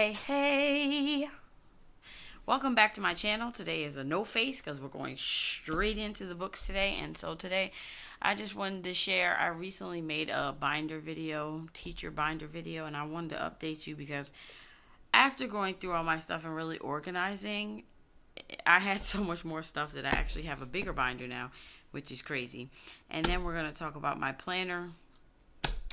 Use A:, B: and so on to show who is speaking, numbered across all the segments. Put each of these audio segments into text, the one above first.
A: Hey, welcome back to my channel. Today is a no face because we're going straight into the books today. And so today I just wanted to share, I recently made a binder video, teacher binder video, and I wanted to update you because after going through all my stuff and really organizing, I had so much more stuff that I actually have a bigger binder now, which is crazy. And then we're going to talk about my planner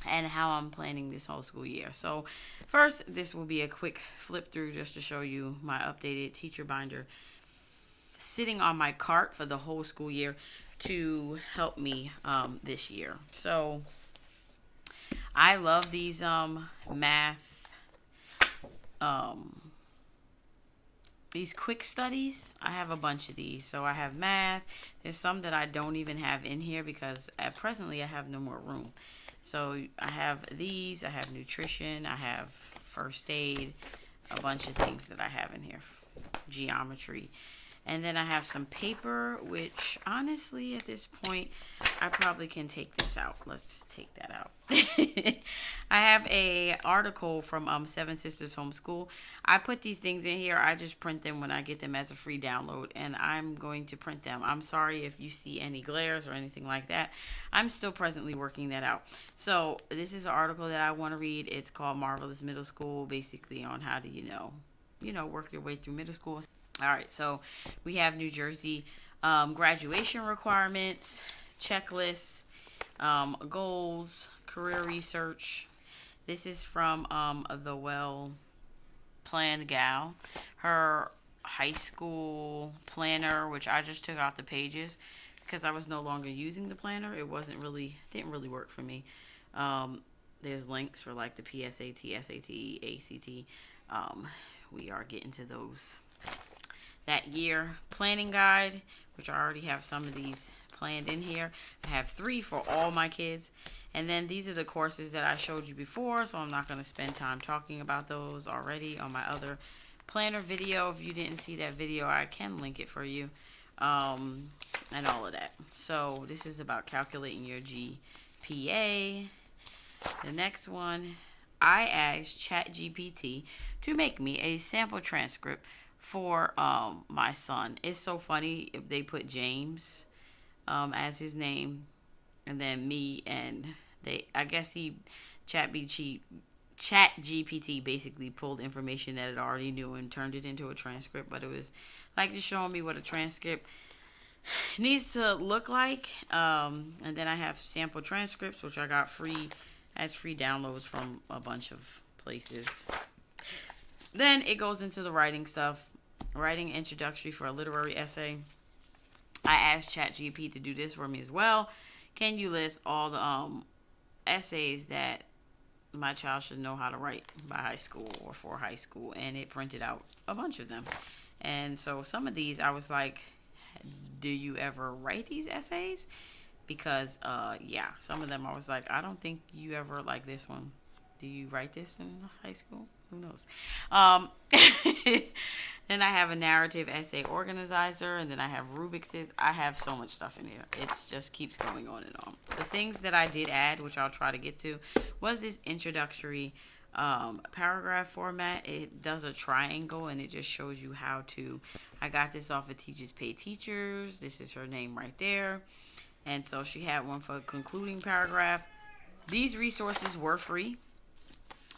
A: and how I'm planning this whole school year. So first, this will be a quick flip through just to show you my updated teacher binder sitting on my cart for the whole school year to help me this year. So I love these math these quick studies. I have a bunch of these. So I have math. There's some that I don't even have in here because presently I have no more room. So I have these, I have nutrition, I have first aid, a bunch of things that I have in here, geometry. And then I have some paper, which honestly at this point, I probably can take this out. Let's take that out. I have a article from Seven Sisters Homeschool. I put these things in here. I just print them when I get them as a free download, and I'm going to print them. I'm sorry if you see any glares or anything like that. I'm still presently working that out. So this is an article that I want to read. It's called Marvelous Middle School, basically on how to, work your way through middle school. All right, so we have New Jersey graduation requirements, checklists, goals, career research. This is from the Well-Planned Gal. Her high school planner, which I just took out the pages because I was no longer using the planner. It didn't really work for me. There's links for like the PSAT, SAT, ACT. We are getting to those that year. Planning guide, which I already have some of these planned in here. I have 3 for all my kids. And then these are the courses that I showed you before, so I'm not going to spend time talking about those already on my other planner video. If you didn't see that video, I can link it for you, and all of that. So this is about calculating your GPA. The next one, I asked ChatGPT to make me a sample transcript for my son. It's so funny if they put James as his name, and then me, and I guess ChatGPT basically pulled information that it already knew and turned it into a transcript. But it was like just showing me what a transcript needs to look like. And then I have sample transcripts, which I got free downloads from a bunch of places. Then it goes into the writing stuff. Writing introductory for a literary essay. I asked ChatGPT to do this for me as well. Can you list all the essays that my child should know how to write by high school or for high school? And it printed out a bunch of them. And so some of these I was like, do you ever write these essays? Because some of them I was like, I don't think you ever, like this one. Do you write this in high school? Who knows? Then I have a narrative essay organizer, and then I have Rubik's. I have so much stuff in here. It just keeps going on and on. The things that I did add, which I'll try to get to, was this introductory paragraph format. It does a triangle, and it just shows you how to. I got this off of Teachers Pay Teachers. This is her name right there. And so she had one for a concluding paragraph. These resources were free.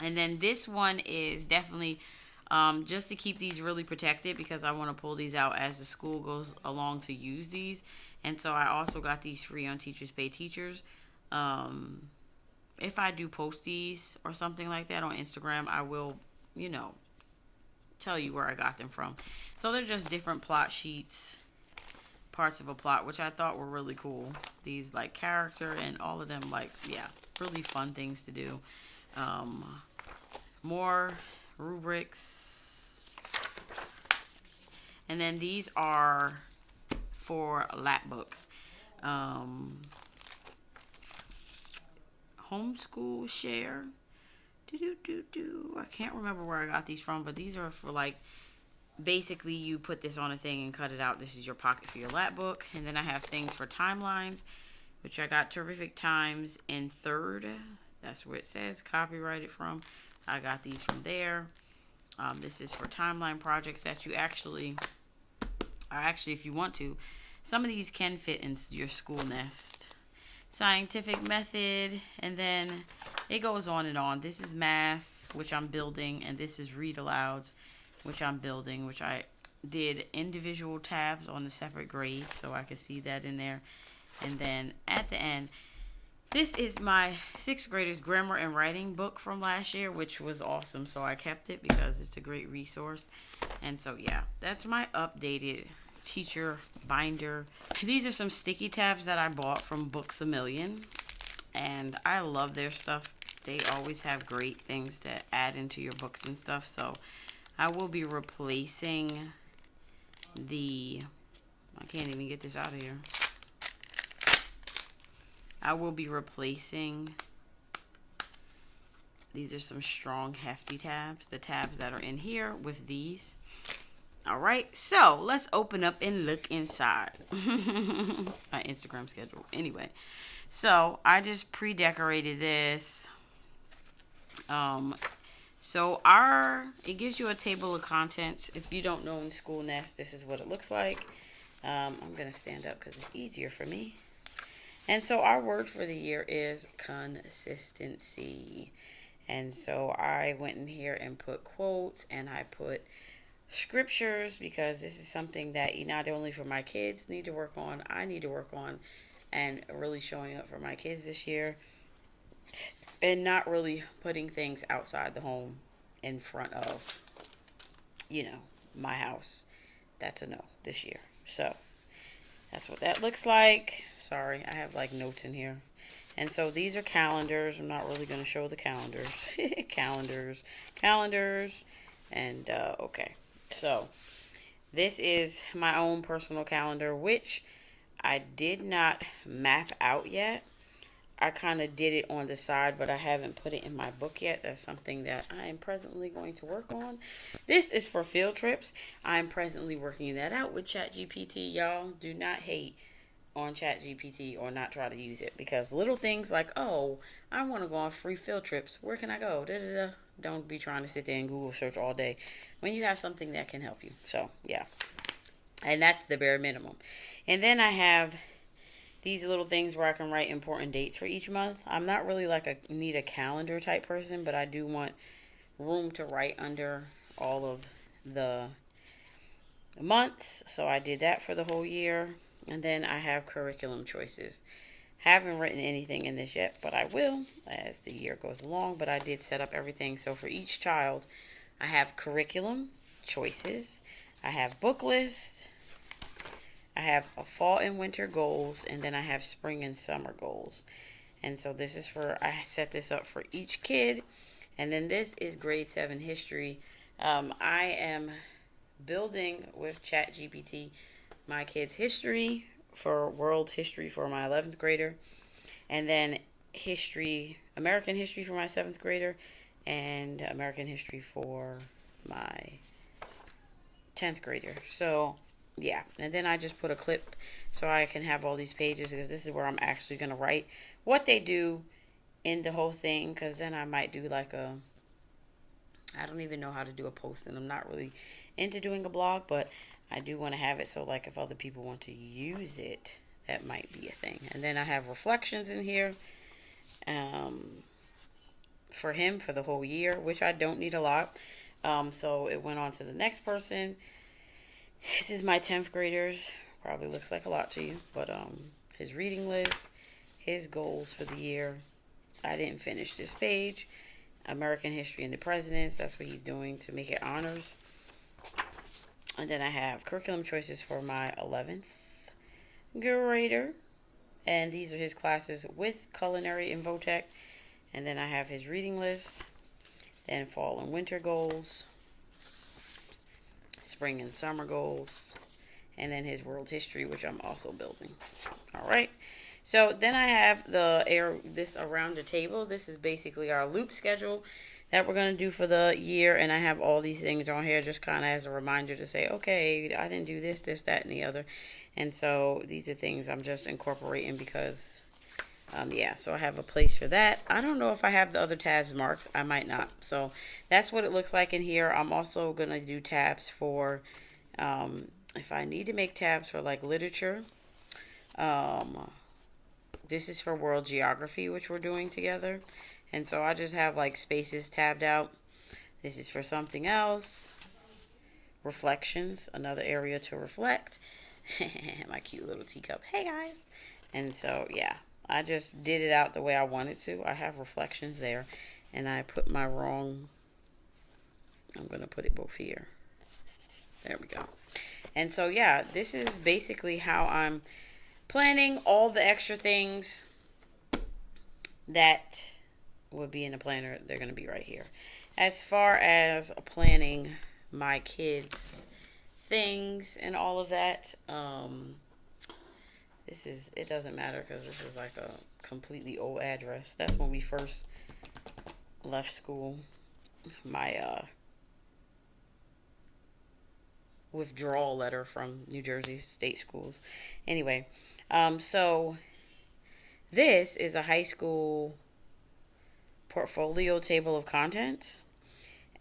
A: And then this one is definitely just to keep these really protected, because I want to pull these out as the school goes along to use these. And so I also got these free on Teachers Pay Teachers. If I do post these or something like that on Instagram, I will, tell you where I got them from. So they're just different plot sheets, parts of a plot, which I thought were really cool. These like character and all of them, really fun things to do. More rubrics. And then these are for lap books. Homeschool share. I can't remember where I got these from, but these are for basically you put this on a thing and cut it out. This is your pocket for your lap book. And then I have things for timelines, which I got Terrific Times in 3rd. That's where it says copyrighted from. I got these from there. This is for timeline projects that you actually, if you want to, some of these can fit into your school nest. Scientific method, and then it goes on and on. This is math, which I'm building, and this is read alouds, which I'm building, which I did individual tabs on the separate grades, so I could see that in there. And then at the end, this is my 6th graders grammar and writing book from last year, which was awesome, so I kept it because it's a great resource. And so yeah, that's my updated teacher binder. These are some sticky tabs that I bought from Books A Million, and I love their stuff. They always have great things to add into your books and stuff. So I will be replacing I can't even get this out of here. I will be replacing, these are some strong hefty tabs, the tabs that are in here, with these. Alright, so let's open up and look inside. My Instagram schedule. Anyway, so I just pre-decorated this. So it gives you a table of contents. If you don't know in School Nest, this is what it looks like. I'm going to stand up because it's easier for me. And so our word for the year is consistency. And so I went in here and put quotes, and I put scriptures, because this is something that not only for my kids need to work on, I need to work on, and really showing up for my kids this year, and not really putting things outside the home in front of, my house. That's a no this year. So that's what that looks like. Sorry, I have like notes in here. And so these are calendars. I'm not really going to show the calendars. calendars. And okay. So this is my own personal calendar, which I did not map out yet. I kind of did it on the side, but I haven't put it in my book yet. That's something that I am presently going to work on. This is for field trips. I'm presently working that out with ChatGPT. Y'all, do not hate on ChatGPT or not try to use it, because little things like, oh, I want to go on free field trips. Where can I go? Da-da-da. Don't be trying to sit there and Google search all day when you have something that can help you. So, yeah. And that's the bare minimum. And then I have these little things where I can write important dates for each month. I'm not really need a calendar type person, but I do want room to write under all of the months. So I did that for the whole year. And then I have curriculum choices. Haven't written anything in this yet, but I will as the year goes along. But I did set up everything. So for each child, I have curriculum choices. I have book lists. I have a fall and winter goals. And then I have spring and summer goals. And so this is I set this up for each kid. And then this is grade 7 history. I am building with ChatGPT my kids' history for world history for my 11th grader, and then American history for my 7th grader, and American history for my 10th grader. So yeah, and then I just put a clip so I can have all these pages, because this is where I'm actually going to write what they do in the whole thing, because then I might do I don't even know how to do a post, and I'm not really into doing a blog, but I do want to have it so if other people want to use it, that might be a thing. And then I have reflections in here for him for the whole year, which I don't need a lot. So it went on to the next person. This is my 10th graders. Probably looks like a lot to you, but his reading list, his goals for the year. I didn't finish this page. American history and the presidents. That's what he's doing to make it honors. And then I have curriculum choices for my 11th grader. And these are his classes with culinary and VOTEC. And then I have his reading list. Then fall and winter goals. Spring and summer goals. And then his world history, which I'm also building. Alright. So then I have this around the table. This is basically our loop schedule that we're going to do for the year. And I have all these things on here just kind of as a reminder to say, okay, I didn't do this, that, and the other. And so these are things I'm just incorporating because Yeah, so I have a place for that. I don't know if I have the other tabs marked. I might not. So that's what it looks like in here. I'm also going to do tabs for, if I need to make tabs for like literature. This is for world geography, which we're doing together. And so I just have like spaces tabbed out. This is for something else. Reflections, another area to reflect. My cute little teacup. Hey guys. And so, yeah. I just did it out the way I wanted to. I have reflections there. And I put my wrong... I'm going to put it both here. There we go. And so, yeah, this is basically how I'm planning all the extra things that would be in the planner. They're going to be right here. As far as planning my kids' things and all of that, it doesn't matter because this is like a completely old address. That's when we first left school. My withdrawal letter from New Jersey State Schools. Anyway, so this is a high school portfolio table of contents.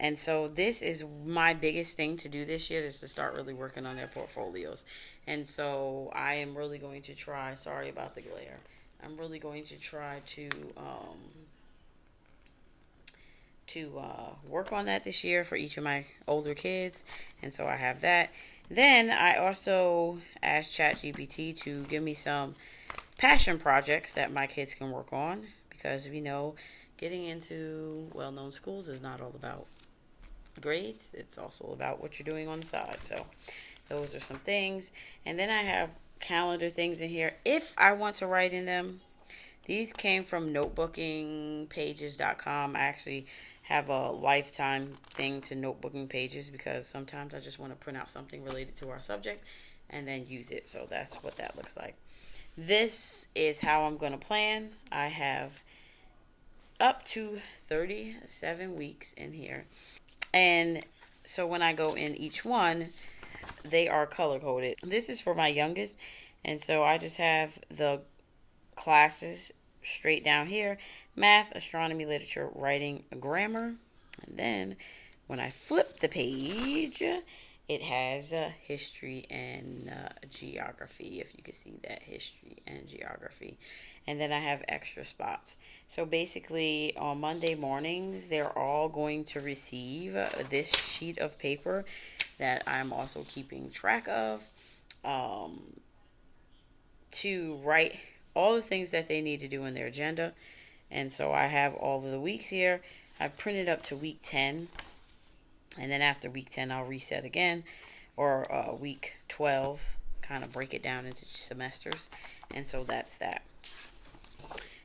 A: And so this is my biggest thing to do this year, is to start really working on their portfolios. And so I am really going to try, sorry about the glare, I'm really going to try to work on that this year for each of my older kids. And so I have that. Then I also asked ChatGPT to give me some passion projects that my kids can work on, because we know getting into well-known schools is not all about grades. It's also about what you're doing on the side. So those are some things. And then I have calendar things in here if I want to write in them. These came from notebookingpages.com. I actually have a lifetime thing to notebooking pages because sometimes I just want to print out something related to our subject and then use it. So that's what that looks like. This is how I'm going to plan. I have up to 37 weeks in here. And so when I go in each one, they are color coded. This is for my youngest. And so I just have the classes straight down here: math, astronomy, literature, writing, grammar. And then when I flip the page, it has history and geography, if you can see that, history and geography. And then I have extra spots. So basically on Monday mornings, they're all going to receive this sheet of paper that I'm also keeping track of, to write all the things that they need to do in their agenda. And so I have all of the weeks here. I've printed up to week 10. And then after week 10, I'll reset again. Or week 12, kind of break it down into semesters. And so that's that.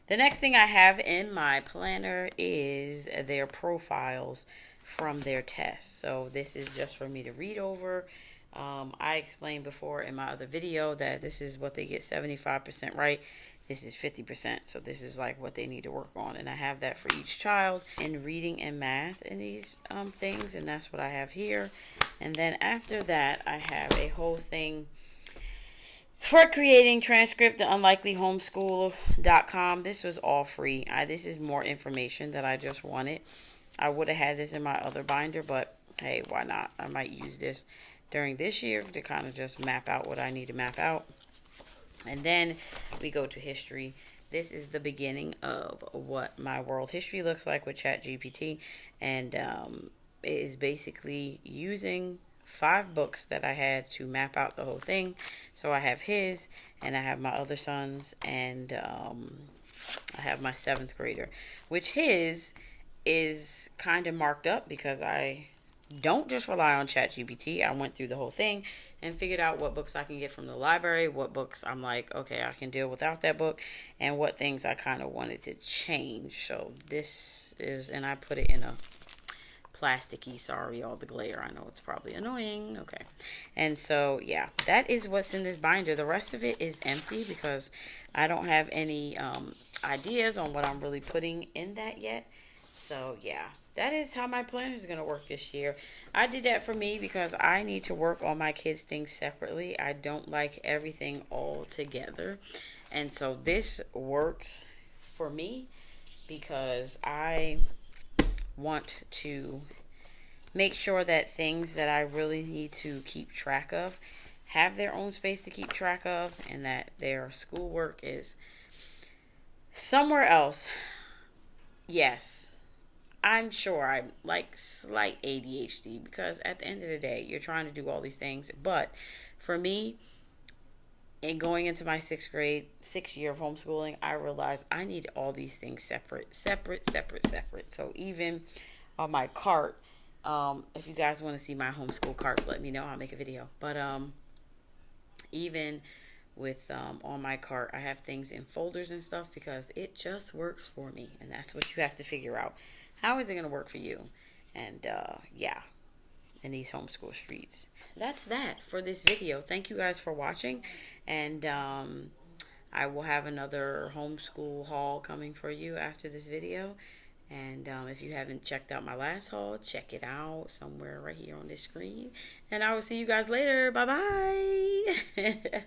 A: The next thing I have in my planner is their profiles from their tests. So this is just for me to read over. I explained before in my other video that this is what they get 75% right. This is 50%. So this is like what they need to work on. And I have that for each child in reading and math in these things. And that's what I have here. And then after that, I have a whole thing for creating transcript, the unlikelyhomeschool.com. This was all free. This is more information that I just wanted. I would have had this in my other binder, but hey, why not? I might use this during this year to kind of just map out what I need to map out. And then we go to history. This is the beginning of what my world history looks like with ChatGPT. And it is basically using 5 books that I had to map out the whole thing. So I have his, and I have my other son's, and I have my 7th grader, which his is kind of marked up because I don't just rely on ChatGPT. I went through the whole thing and figured out what books I can get from the library, what books I'm like, okay, I can deal without that book, and what things I kind of wanted to change. So this is, and I put it in a plasticky, sorry, all the glare. I know it's probably annoying. Okay. And so, yeah, that is what's in this binder. The rest of it is empty because I don't have any ideas on what I'm really putting in that yet. So, yeah, that is how my planner is going to work this year. I did that for me because I need to work on my kids' things separately. I don't like everything all together. And so this works for me, because I want to make sure that things that I really need to keep track of have their own space to keep track of, and that their schoolwork is somewhere else. Yes, I'm sure I'm like slight ADHD, because at the end of the day, you're trying to do all these things. But for me, in going into my sixth year of homeschooling, I realized I need all these things separate. So even on my cart, if you guys want to see my homeschool carts, let me know. I'll make a video. But even with on my cart, I have things in folders and stuff, because it just works for me, and that's what you have to figure out. How is it going to work for you? And yeah, in these homeschool streets. That's that for this video. Thank you guys for watching, and I will have another homeschool haul coming for you after this video. And if you haven't checked out my last haul, check it out somewhere right here on this screen. And I will see you guys later. Bye bye.